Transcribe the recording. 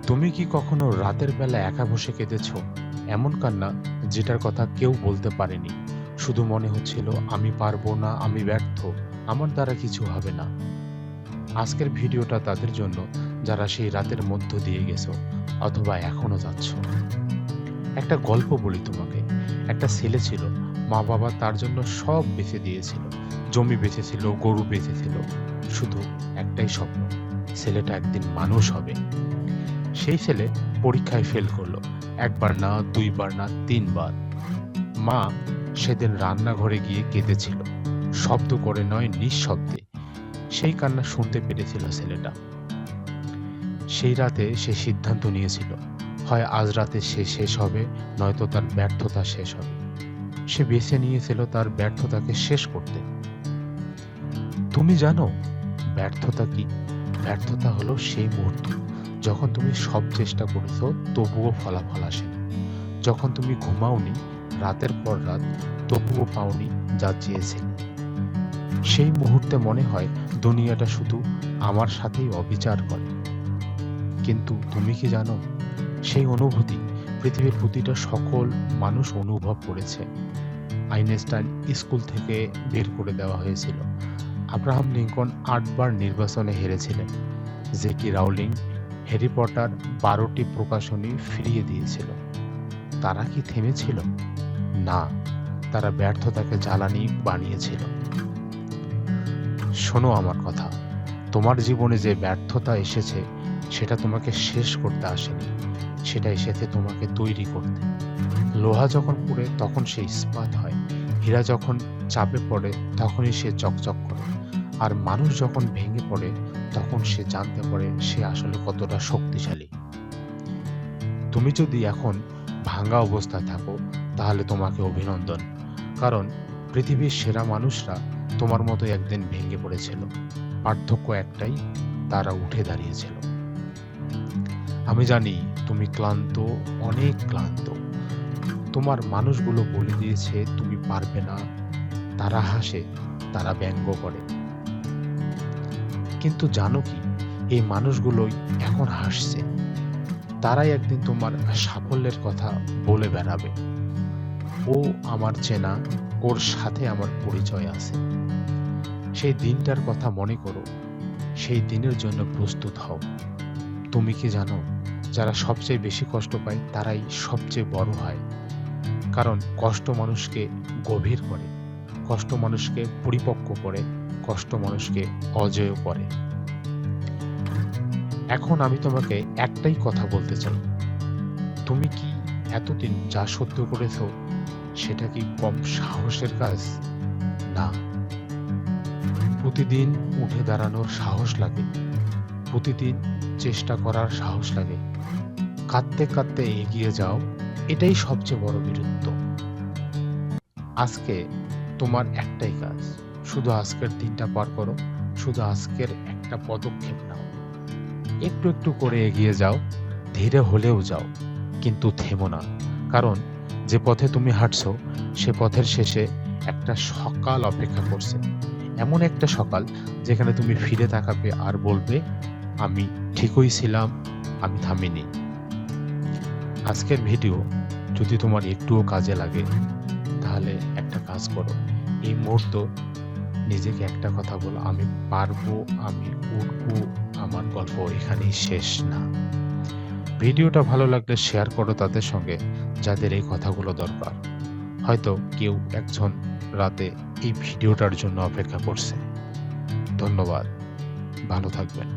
তুমি কি কখনো রাতের বেলা একা বসে কেঁদেছো? এমন কান্না যেটার কথা কেউ বলতে পারেনি। শুধু মনে হচ্ছিল আমি পারবো না, আমি ব্যর্থ, আমার দ্বারা কিছু হবে না। আজকের ভিডিওটা তাদের জন্য যারা সেই রাতের মধ্য দিয়ে গেছো অথবা এখনো যাচ্ছ। একটা গল্প বলি তোমাকে। একটা ছেলে ছিল, মা বাবা তার জন্য সব বেঁচে দিয়েছিল। জমি বেঁচেছিল, গরু বেঁচেছিল। শুধু একটাই স্বপ্ন, ছেলেটা একদিন মানুষ হবে। সেই ছেলে পরীক্ষায় ফেল করলো। একবার না, দুইবার না, তিনবার। মা সেদিন রান্নাঘরে গিয়ে কেঁদেছিল, শব্দ করে নয়, নিঃশব্দে। সেই কান্না শুনতে পেরেছিল ছেলেটা। সেই রাতে সে সিদ্ধান্ত নিয়েছিল, হয় আজ রাতে সে শেষ হবে, নয়তো তার ব্যর্থতা শেষ হবে। সে বেছে নিয়েছিল তার ব্যর্থতাকে শেষ করতে। তুমি জানো ব্যর্থতা কি? ব্যর্থতা হলো সেই মুহূর্ত যখন তুমি সব চেষ্টা করেছো তবুও ফলাফল আসেনি। যখন তুমি ঘুমাওনি রাতের পর রাত, তবুও পাওনি যা চেয়েছিলে। সেই মুহূর্তে মনে হয় দুনিয়াটা শুধু আমার সাথেই অবিচার করে। কিন্তু তুমি কি জানো, সেই অনুভূতি পৃথিবীর প্রতিটা সকল মানুষ অনুভব করেছে। আইনস্টাইন স্কুল থেকে বের করে দেওয়া হয়েছিল। আব্রাহাম লিঙ্কন 8 বার নির্বাচনে হেরেছিলেন। জেকি রাউলিং হ্যারি পটার 12টি প্রকাশনী ফিরিয়ে দিয়েছিল। তারা কি থেমেছিল? না, তারা ব্যর্থতাকে জ্বালানি বানিয়েছিল। শোনো আমার কথা, তোমার জীবনে যে ব্যর্থতা এসেছে সেটা তোমাকে শেষ করতে আসেনি, সেটা এসেছে তোমাকে তৈরি করতে। লোহা যখন পুড়ে তখন সে ইস্পাত হয়, হীরা যখন চাপে পড়ে তখনই সে চকচক করে, আর মানুষ যখন ভেঙে পড়ে তখন সে জানতে পারে সে আসলে কতটা শক্তিশালী। তুমি যদি এখন ভাঙা অবস্থায় থাকো তাহলে তোমাকে অভিনন্দন, কারণ পৃথিবীর সেরা মানুষরা তোমার মতো একদিন ভেঙে পড়েছিল। পার্থক্য একটাই, তারা উঠে দাঁড়িয়েছিল। আমি জানি তুমি ক্লান্ত, অনেক ক্লান্ত। তোমার মানুষগুলো বলে দিয়েছে তুমি পারবে না। তারা হাসে, তারা ব্যঙ্গ করে। কিন্তু জানো কি, এই মানুষগুলোই এখন হাসছে। তারাই একদিন তোমার সাফল্যের কথা বলে বেড়াবে। ও আমার চেনা, ওর সাথে আমার পরিচয় আছে। সেই দিনটার কথা মনে করো, সেই দিনের জন্য প্রস্তুত হও। তুমি কি জানো, যারা সবচেয়ে বেশি কষ্ট পায় তারাই সবচেয়ে বড় হয়। কারণ কষ্ট মানুষকে গভীর করে, কষ্ট মানুষকে পরিপক্ক করে, কষ্ট মানুষকে অজেয় করে। এখন আমি তোমাকে একটাই কথা বলতে চাই, তুমি কি এতদিন যা সহ্য করেছো সেটা কি কম সাহসের কাজ? না। প্রতিদিন উঠে দাঁড়ানোর সাহস লাগে, প্রতিদিন চেষ্টা করার সাহস লাগে। কাঁদতে কাঁদতে এগিয়ে যাও, এটাই সবচেয়ে বড় বীরত্ব। আজকে তোমার একটাই কাজ, শুধু আজকের দিনটা পার করো, শুধু আজকের একটা পদক্ষেপ নাও। একটু একটু করে এগিয়ে যাও, ধীরে হলেও যাও, কিন্তু থেমো না। কারণ যে পথে তুমি হাঁটছো সে পথের শেষে একটা সকাল অপেক্ষা করছে। এমন একটা সকাল যেখানে তুমি ফিরে তাকাবে আর বলবে, আমি ঠিকই ছিলাম, আমি থামিনি। আজকের ভিডিও যদি তোমার একটুও কাজে লাগে তাহলে একটা কাজ করো, এই মুহূর্ত নিজেকে একটা কথা বলো, আমি পারবো, আমি উঠবো, আমার গল্প এখানেই শেষ না। ভিডিওটা ভালো লাগলে শেয়ার করো তাদের সঙ্গে যাদের এই কথাগুলো দরকার। হয়তো কেউ একজন রাতে এই ভিডিওটার জন্য অপেক্ষা করছে। ধন্যবাদ, ভালো থাকবেন।